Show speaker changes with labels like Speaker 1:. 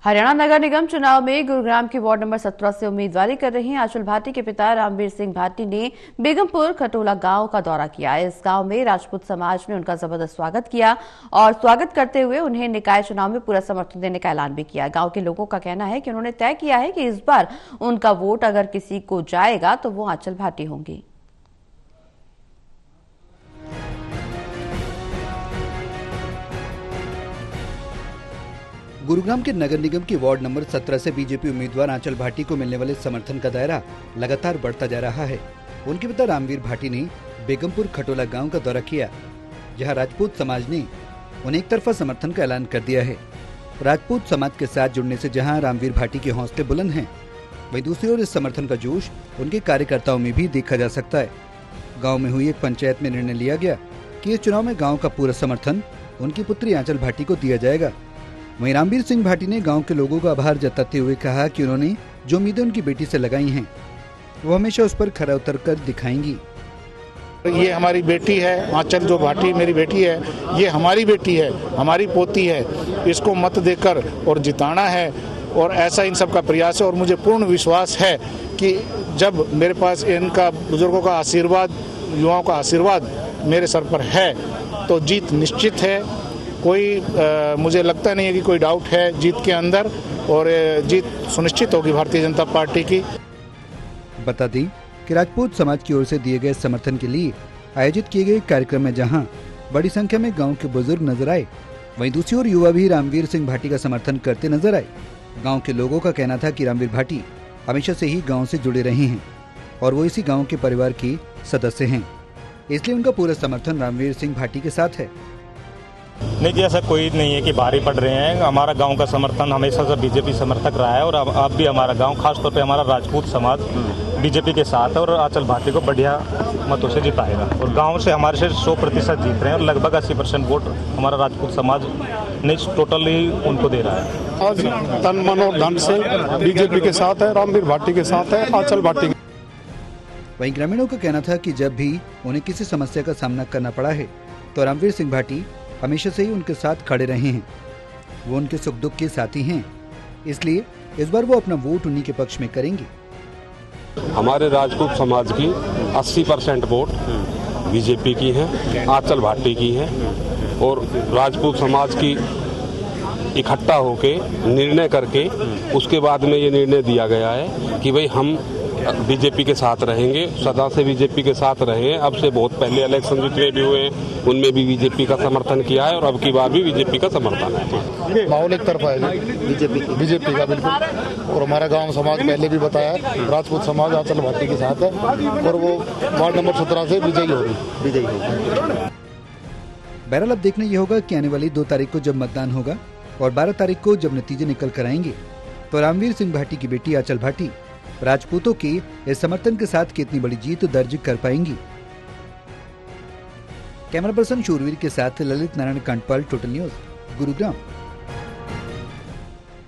Speaker 1: हरियाणा नगर निगम चुनाव में गुरुग्राम की वार्ड नंबर 17 से उम्मीदवारी कर रही आंचल भाटी के पिता रामवीर सिंह भाटी ने बेगमपुर खटोला गांव का दौरा किया। इस गांव में राजपूत समाज ने उनका जबरदस्त स्वागत किया और स्वागत करते हुए उन्हें निकाय चुनाव में पूरा समर्थन देने का ऐलान भी किया। गांव के लोगों का कहना है कि उन्होंने तय किया है कि इस बार उनका वोट अगर किसी को जाएगा तो वो आंचल भाटी होंगी।
Speaker 2: गुरुग्राम के नगर निगम की वार्ड नंबर 17 से बीजेपी उम्मीदवार आंचल भाटी को मिलने वाले समर्थन का दायरा लगातार बढ़ता जा रहा है। उनके पिता रामवीर भाटी ने बेगमपुर खटोला गांव का दौरा किया, जहां राजपूत समाज ने उन्हें एक तरफा समर्थन का ऐलान कर दिया है। राजपूत समाज के साथ जुड़ने से जहां रामवीर भाटी के हौसले बुलंद हैं, वहीं दूसरी ओर इस समर्थन का जोश उनके कार्यकर्ताओं में भी देखा जा सकता है। गाँव में हुई एक पंचायत में निर्णय लिया गया कि इस चुनाव में गाँव का पूरा समर्थन उनकी पुत्री आंचल भाटी को दिया जाएगा। वहीं रामवीर सिंह भाटी ने गांव के लोगों का आभार जताते हुए कहा कि उन्होंने जो उम्मीदें उनकी बेटी से लगाई हैं, वो हमेशा उस पर खरा उतरकर दिखाएंगी।
Speaker 3: ये हमारी बेटी है, आंचल जो भाटी मेरी बेटी है, ये हमारी बेटी है, हमारी पोती है। इसको मत देकर और जिताना है और ऐसा इन सब का प्रयास है। और मुझे पूर्ण विश्वास है कि जब मेरे पास इनका बुजुर्गों का आशीर्वाद, युवाओं का आशीर्वाद मेरे सर पर है तो जीत निश्चित है। कोई मुझे लगता नहीं है कि कोई डाउट है जीत के अंदर, और जीत सुनिश्चित होगी भारतीय जनता पार्टी की।
Speaker 2: बता दें कि राजपूत समाज की ओर से दिए गए समर्थन के लिए आयोजित किए गए कार्यक्रम में जहां बड़ी संख्या में गांव के बुजुर्ग नजर आए, वहीं दूसरी ओर युवा भी रामवीर सिंह भाटी का समर्थन करते नजर आए। गांव के लोगों का कहना था कि रामवीर भाटी हमेशा से ही गाँव से जुड़े रहे हैं और वो इसी गाँव के परिवार के सदस्य हैं, इसलिए उनका पूरा समर्थन रामवीर सिंह भाटी के साथ है।
Speaker 4: नहीं जी, ऐसा कोई नहीं है कि भारी पड़ रहे हैं। हमारा गांव का समर्थन हमेशा से बीजेपी समर्थक रहा है और अब भी हमारा गांव, खासतौर पे हमारा राजपूत समाज बीजेपी के साथ है और आंचल भाटी को बढ़िया मतों से जिताएगा। और गांव से हमारे से 100% जीत रहे हैं और लगभग 80% वोट हमारा राजपूत समाज ने टोटली उनको दे रहा है।
Speaker 5: आज तन मन और धन से बीजेपी के साथ है, रामवीर भाटी के साथ है, आंचल भाटी।
Speaker 2: वहीं ग्रामीणों का कहना था कि जब भी उन्हें किसी समस्या का सामना करना पड़ा है तो रामवीर सिंह भाटी हमेशा से ही उनके साथ खड़े रहे हैं। वो उनके सुख दुख के साथी हैं, इसलिए इस बार वो अपना वोट उन्हीं के पक्ष में करेंगे।
Speaker 6: हमारे राजपूत समाज की 80% वोट बीजेपी की है, आंचल भाटी की है और राजपूत समाज की इकट्ठा होके निर्णय करके उसके बाद में ये निर्णय दिया गया है कि भाई हम बीजेपी के साथ रहेंगे, सदा से बीजेपी के साथ रहे। अब से बहुत पहले इलेक्शन जितने भी हुए उनमें भी बीजेपी का समर्थन किया है और अब की बार भी बीजेपी का समर्थन है।
Speaker 5: माहौल एक तरफा है बीजेपी का बिल्कुल। और हमारा गांव समाज पहले भी बताया, राजपूत समाज आंचल भाटी के साथ है और वो वार्ड नंबर 17 से विजयी होगी।
Speaker 2: बहरहाल अब देखना यह होगा कि आने वाली 2 तारीख को जब मतदान होगा और 12 तारीख को जब नतीजे निकल कर आएंगे तो रामवीर सिंह भाटी की बेटी आंचल भाटी राजपूतों के इस समर्थन के साथ कितनी बड़ी जीत दर्ज कर पाएंगी। कैमरा पर्सन शूरवीर के साथ ललित नारायण कांडपाल, टोटल न्यूज, गुरुग्राम।